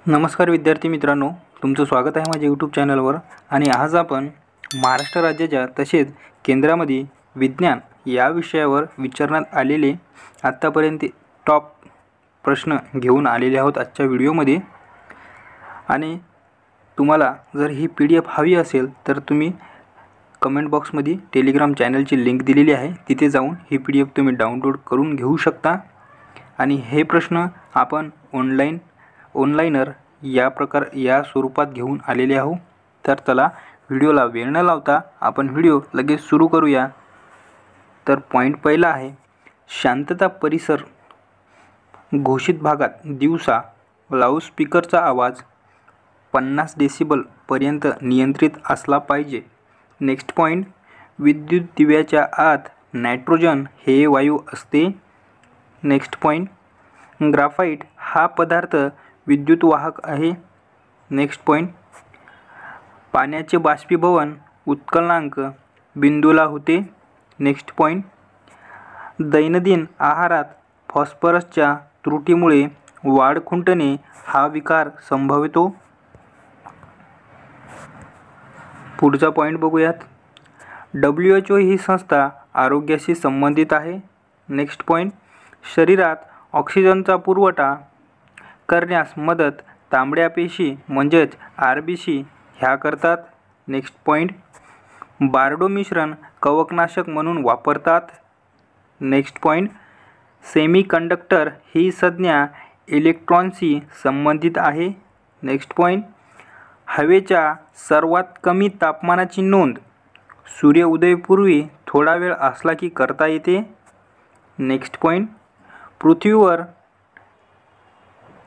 नमस्कार विद्यार्थी मित्रांनो, तुमचं स्वागत आहे माझ्या यूट्यूब चॅनलवर। आणि आज आपण महाराष्ट्र राज्याच्या तसेच केंद्रामध्ये विज्ञान या विषयावर विचारण्यात आलेले आत्तापर्यंत टॉप प्रश्न घेऊन आलेले आहोत आजच्या व्हिडिओमध्ये। आणि तुम्हाला जर ही PDF हवी असेल तर तुम्ही कमेंट बॉक्समध्ये टेलिग्राम चॅनलची लिंक दिलेली आहे, तिथे जाऊन ही PDF तुम्ही डाउनलोड करून घेऊ शकता। आणि हे प्रश्न आपण ऑनलाइनर या स्वरूपात घेऊन आलेले आहोत। तर चला व्हिडिओला वेळ न लावता आपण व्हिडिओ लगेच सुरू करूया। तर पॉइंट पहिला आहे, शांतता परिसर घोषित भागात दिवसा लाऊडस्पीकरचा आवाज 50 डेसिबल पर्यंत नियंत्रित असला पाहिजे। नेक्स्ट पॉइंट, विद्युत दिव्याच्या आत नायट्रोजन हे वायू असते। नेक्स्ट पॉइंट, ग्राफाइट हा पदार्थ विद्युत वाहक आहे। नेक्स्ट पॉइंट, पाण्याचे बाष्पीभवन उत्कलनांक बिंदूला होते। नेक्स्ट पॉइंट, दैनंदिन आहारात फॉस्फरसच्या त्रुटीमुळे वाढ खुंटणे हा विकार संभवतो। पुढचा पॉइंट बघूयात, WHO ही संस्था आरोग्याशी संबंधित आहे। नेक्स्ट पॉइंट, शरीरात ऑक्सिजनचा पुरवठा करण्यास मदत तांबड्या पेशी म्हणजेच RBC ह्या करतात। नेक्स्ट पॉइंट, बार्डो मिश्रण कवकनाशक म्हणून वापरतात। नेक्स्ट पॉइंट, सेमीकंडक्टर ही संज्ञा इलेक्ट्रॉनशी संबंधित आहे। नेक्स्ट पॉइंट, हवेच्या सर्वात कमी तापमानाची नोंद सूर्य उदयापूर्वी थोडा वेळ असला की करता येते। नेक्स्ट पॉइंट, पृथ्वीवर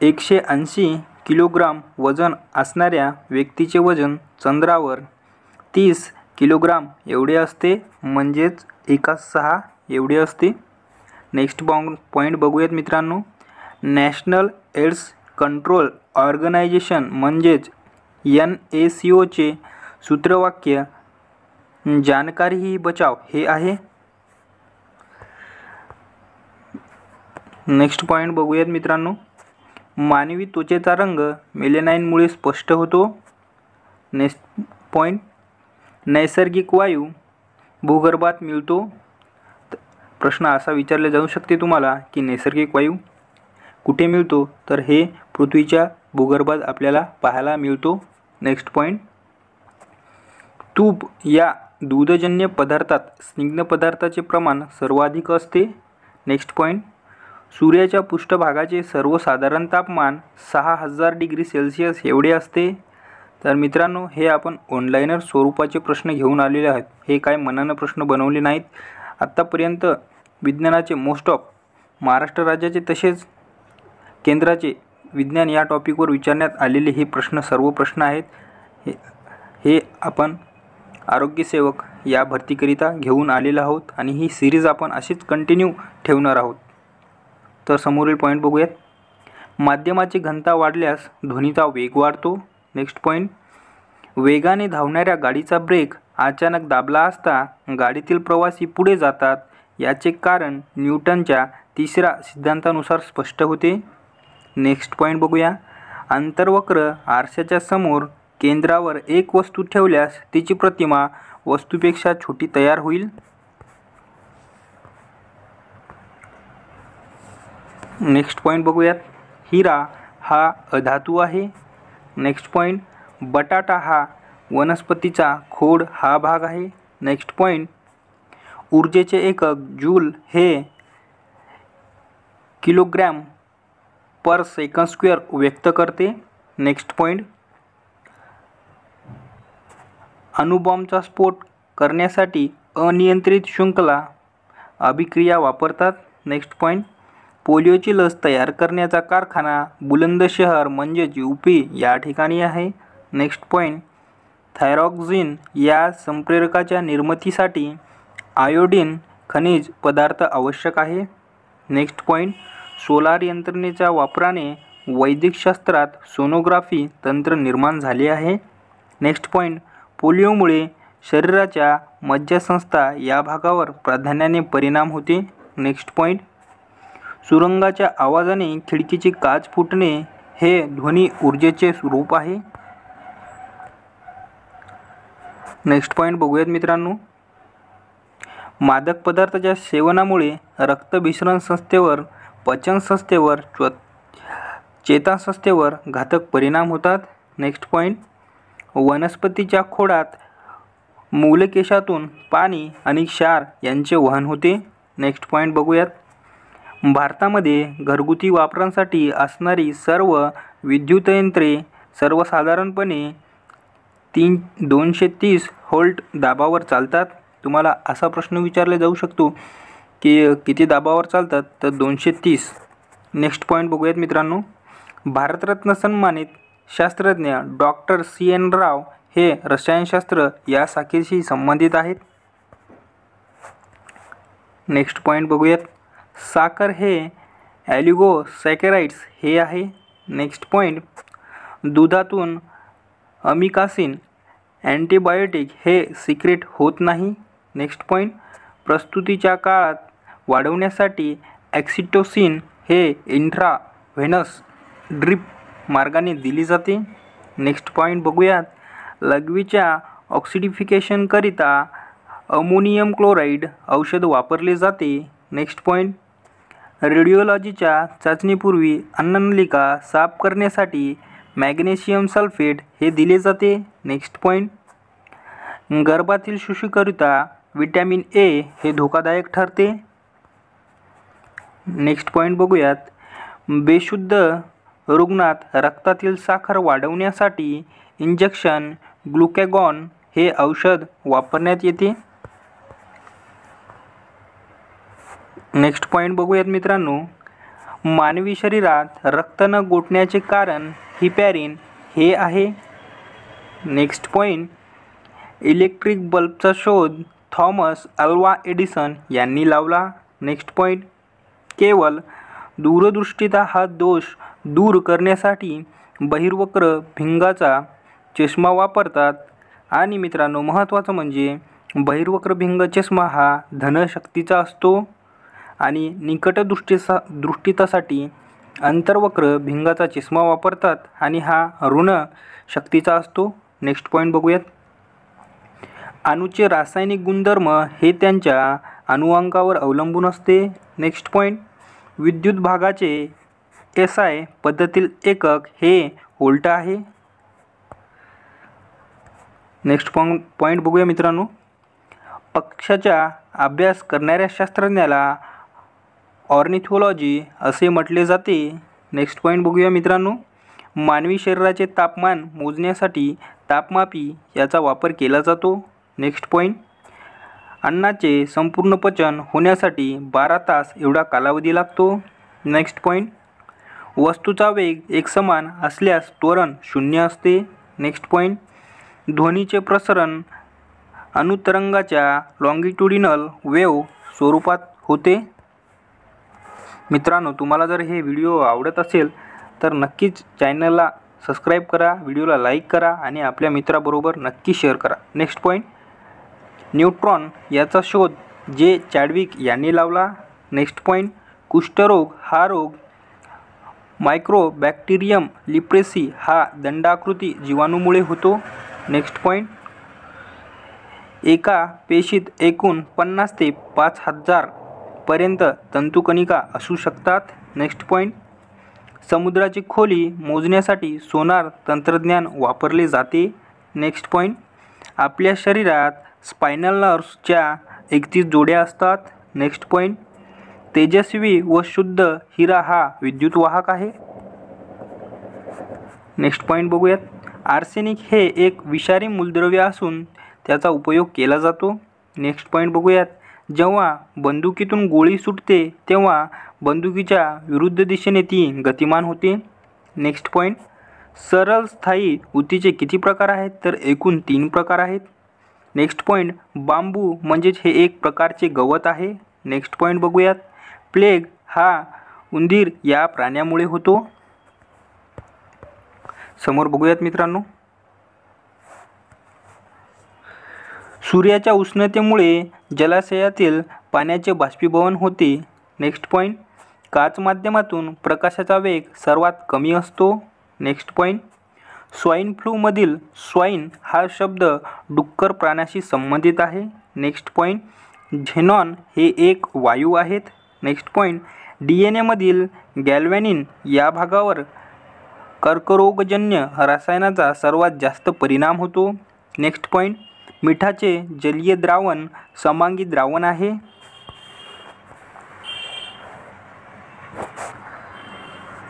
180 किलोग्राम वजन असणाऱ्या व्यक्तीचे वजन चंद्रावर 30 किलोग्राम एवढे असते, म्हणजेच 1/6 एवढे असते। नेक्स्ट पॉइंट बघूयात मित्रांनो, नॅशनल एड्स कंट्रोल ऑर्गनायझेशन म्हणजेच NACO चे सूत्रवाक्य जानकारी ही बचाव हे आहे। नेक्स्ट पॉइंट बघूयात मित्रांनो, मानवी त्वचेचा रंग मेलेनाइनमुळे स्पष्ट होतो। नेक्स्ट पॉइंट, नैसर्गिक वायू भूगर्भात मिळतो। प्रश्न असा विचारले जाऊ शकते तुम्हाला की नैसर्गिक वायू कुठे मिळतो, तर हे पृथ्वीच्या भूगर्भात आपल्याला पाहायला मिळतो। नेक्स्ट पॉइंट, तूप या दूधजन्य पदार्थात स्निग्ध पदार्थाचे प्रमाण सर्वाधिक असते। नेक्स्ट पॉइंट, सूर्याच्या पृष्ठभागाचे सर्वसाधारण तापमान 6000 डिग्री सेल्सिअस एवढे असते। तर मित्रांनो, हे आपण ऑनलाइनर स्वरूपाचे प्रश्न घेऊन आलेले आहेत, हे काय मनानं प्रश्न बनवले नाहीत। आत्तापर्यंत विज्ञानाचे मोस्ट ऑफ महाराष्ट्र राज्याचे तसेच केंद्राचे विज्ञान या टॉपिकवर विचारण्यात आलेले हे सर्व प्रश्न आहेत। हे आपण आरोग्यसेवक या भरतीकरिता घेऊन आलेले आहोत आणि ही सिरीज आपण अशीच कंटिन्यू ठेवणार आहोत। तर समोरील पॉइंट बघूयात, माध्यमाची घनता वाढल्यास ध्वनीचा वेग वाढतो। नेक्स्ट पॉइंट, वेगाने धावणाऱ्या गाडीचा ब्रेक अचानक दाबला असता गाडीतील प्रवासी पुढे जातात, याचे कारण न्यूटनच्या तिसऱ्या सिद्धांतानुसार स्पष्ट होते। नेक्स्ट पॉइंट बघूया, अंतर्वक्र आरशाच्या समोर केंद्रावर एक वस्तू ठेवल्यास तिची प्रतिमा वस्तूपेक्षा छोटी तयार होईल। नेक्स्ट पॉइंट बघूयात, हिरा हा अधातू आहे। नेक्स्ट पॉइंट, बटाटा हा वनस्पतीचा खोड हा भाग आहे। नेक्स्ट पॉइंट, ऊर्जेचे एकक जूल हे किलोग्रॅम पर सेकंड स्क्वेअर व्यक्त करते। नेक्स्ट पॉइंट, अणुबॉम्बचा स्फोट करण्यासाठी अनियंत्रित शृंखला अभिक्रिया वापरतात। नेक्स्ट पॉइंट, पोलिओची लस तयार करण्याचा कारखाना बुलंदशहर म्हणजेच UP या ठिकाणी आहे। नेक्स्ट पॉइंट, थायरॉक्सिन या संप्रेरकाच्या निर्मितीसाठी आयोडीन खनिज पदार्थ आवश्यक आहे। नेक्स्ट पॉइंट, सोलार यंत्रणेच्या वापराने वैद्यकशास्त्रात सोनोग्राफी तंत्र निर्माण झाले आहे। नेक्स्ट पॉइंट, पोलिओमुळे शरीराच्या मज्जासंस्था या भागावर प्राधान्याने परिणाम होते। नेक्स्ट पॉइंट, सुरंगाच्या आवाजाने खिडकीचे काच फुटणे हे ध्वनी ऊर्जेचे रूप आहे. नेक्स्ट पॉईंट बघूयात मित्रांनो. मादक पदार्थाच्या सेवनामुळे रक्तभिसरण संस्थेवर, पचन संस्थेवर, चेतासंस्थेवर घातक परिणाम होतात. Next point. वनस्पतीच्या खोडात मूलकेशातून पाणी आणि क्षार यांचे वहन होते. नेक्स्ट पॉईंट बघूयात. भारतामध्ये घरगुती वापरांसाठी असणारी सर्व विद्युतयंत्रे सर्वसाधारणपणे 230 व्होल्ट दाबावर चालतात. तुम्हाला असा प्रश्न विचारला जाऊ शकतो की किती दाबावर चालतात, तर 230. नेक्स्ट पॉईंट बघूयात मित्रांनो. भारतरत्न सन्मानित शास्त्रज्ञ डॉक्टर CN राव हे रसायनशास्त्र या शाखेशी संबंधित आहेत. नेक्स्ट पॉईंट बघूयात. साखर हे ॲलिगोसॅकराइड्स हे आहे. Next point. दुधातून अमिकासिन अँटीबायोटिक हे सिक्रेट होत नाही. Next point. प्रसूतीच्या काळात वाढवण्यासाठी ऑक्सिटोसिन हे इंट्राव्हेनस ड्रीप मार्गाने दिली जाते. नेक्स्ट पॉईंट बघूयात. लघवीच्या ऑक्सिडिफिकेशनकरिता अमोनियम क्लोराईड औषध वापरले जाते. Next point. रेडिओलॉजीच्या चाचणीपूर्वी अन्ननलिका साफ करण्यासाठी मॅग्नेशियम सल्फेट हे दिले जाते. Next point. गर्भातील शिशुकरिता विटॅमिन A हे धोकादायक ठरते. नेक्स्ट पॉईंट बघूयात. बेशुद्ध रुग्णात रक्तातील साखर वाढवण्यासाठी इंजेक्शन ग्लुकॅगॉन हे औषध वापरण्यात येते. नेक्स्ट पॉईंट बघूयात मित्रांनो. मानवी शरीरात रक्त न गोठण्याचे कारण हिपॅरिन हे आहे. Next point. इलेक्ट्रिक बल्बचा शोध थॉमस अल्वा एडिसन यांनी लावला. Next point. केवळ दूरदृष्टीचा हा दोष दूर करण्यासाठी बहिर्वक्र भिंगाचा चष्मा वापरतात. आणि मित्रांनो महत्त्वाचं म्हणजे बहिर्वक्र भिंग चष्मा हा धनशक्तीचा असतो आणि निकट दृष्टीसाठी अंतर्वक्र भिंगाचा चष्मा वापरतात आणि हा ऋण शक्तीचा असतो. नेक्स्ट पॉईंट बघूयात. अणूचे रासायनिक गुणधर्म हे त्यांच्या अणुअंकावर अवलंबून असते. Next point. विद्युत भागाचे SI पद्धतील एकक हे व्होल्ट आहे. नेक्स्ट पॉईंट बघूया मित्रांनो. पक्ष्याचा अभ्यास करणाऱ्या शास्त्रज्ञाला ऑर्निथोलॉजी असे म्हटले जाते. नेक्स्ट पॉईंट बघूया मित्रांनो. मानवी शरीराचे तापमान मोजण्यासाठी तापमापी याचा वापर केला जातो. Next point. अन्नाचे संपूर्ण पचन होण्यासाठी 12 तास एवढा कालावधी लागतो. Next point. वस्तूचा वेग एकसमान असल्यास त्वरण 0 असते. Next point. ध्वनीचे प्रसरण अनुतरंगाच्या लॉंगिट्युडिनल वेव्ह स्वरूपात होते. मित्रांनो तुम्हाला जर हे व्हिडिओ आवडत असेल तर नक्कीच चॅनलला सबस्क्राईब करा, व्हिडिओला लाईक करा आणि आपल्या मित्राबरोबर नक्की शेअर करा. Next point. न्यूट्रॉन याचा शोध जे चॅडविक यांनी लावला. Next point. कुष्ठरोग हा रोग मायक्रोबॅक्टेरियम लिप्रेसी हा दंडाकृती जीवाणूमुळे होतो. Next point. एका पेशीत एकूण 50 ते 5000 पर्यंत तंतुकणिका असू शकतात. Next point. समुद्राची खोली मोजण्यासाठी सोनार तंत्रज्ञान वापरले जाते. Next point. आपल्या शरीरात स्पायनल नर्व्सच्या 31 जोड्या असतात. Next point. तेजस्वी व शुद्ध हिरा हा विद्युत वाहक आहे. नेक्स्ट पॉईंट बघूयात. आर्सेनिक हे एक विषारी मूलद्रव्य असून त्याचा उपयोग केला जातो. नेक्स्ट पॉईंट बघूयात. जेव्हा बंदुकीतून गोळी सुटते तेव्हा बंदुकीच्या विरुद्ध दिशेने ती गतिमान होते. Next point. सरळ स्थायी ऊतीचे किती प्रकार आहेत, तर एकूण 3 प्रकार आहेत. Next point. बांबू म्हणजेच हे एक प्रकारचे गवत आहे. नेक्स्ट पॉईंट बघूयात. प्लेग हा उंदीर या प्राण्यामुळे होतो. समोर बघूयात मित्रांनो. सूर्याच्या उष्णतेमुळे जलाशयातील पाण्याचे बाष्पीभवन होते. Next point. काच माध्यमातून प्रकाशाचा वेग सर्वात कमी असतो? Next point. स्वाईन फ्लूमधील स्वाईन हा शब्द डुक्कर प्राण्याशी संबंधित आहे? Next point. झेनॉन हे एक वायू आहेत? Next point. DNA मधील गॅल्व्हॅनिन या भागावर कर्करोगजन्य रसायनाचा सर्वात जास्त परिणाम होतो? Next point. मिठाचे जलीय द्रावण समांगी द्रावण आहे?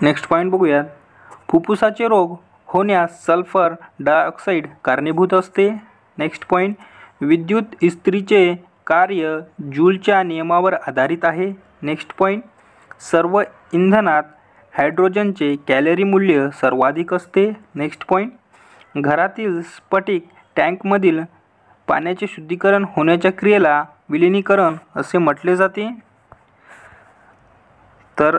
नेक्स्ट पॉईंट बघूयात. फुफ्फुसाचे रोग होण्यास सल्फर डायऑक्साईड कारणीभूत असते? Next point. विद्युत इस्त्रीचे कार्य जूलच्या नियमावर आधारित आहे? Next point. सर्व इंधनात हायड्रोजनचे कॅलरी मूल्य सर्वाधिक असते? Next point. घरातील स्फटिक टँकमधील पाण्याचे शुद्धीकरण होण्याच्या क्रियेला विलिनीकरण असे म्हटले जाते? तर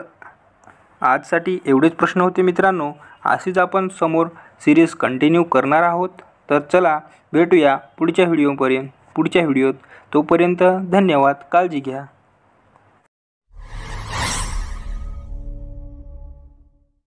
आजसाठी एवढेच प्रश्न होते मित्रांनो. असेच आपण समोर सिरीज कंटिन्यू करणार आहोत. तर चला भेटूया पुढच्या व्हिडिओत. तोपर्यंत धन्यवाद. काळजी घ्या.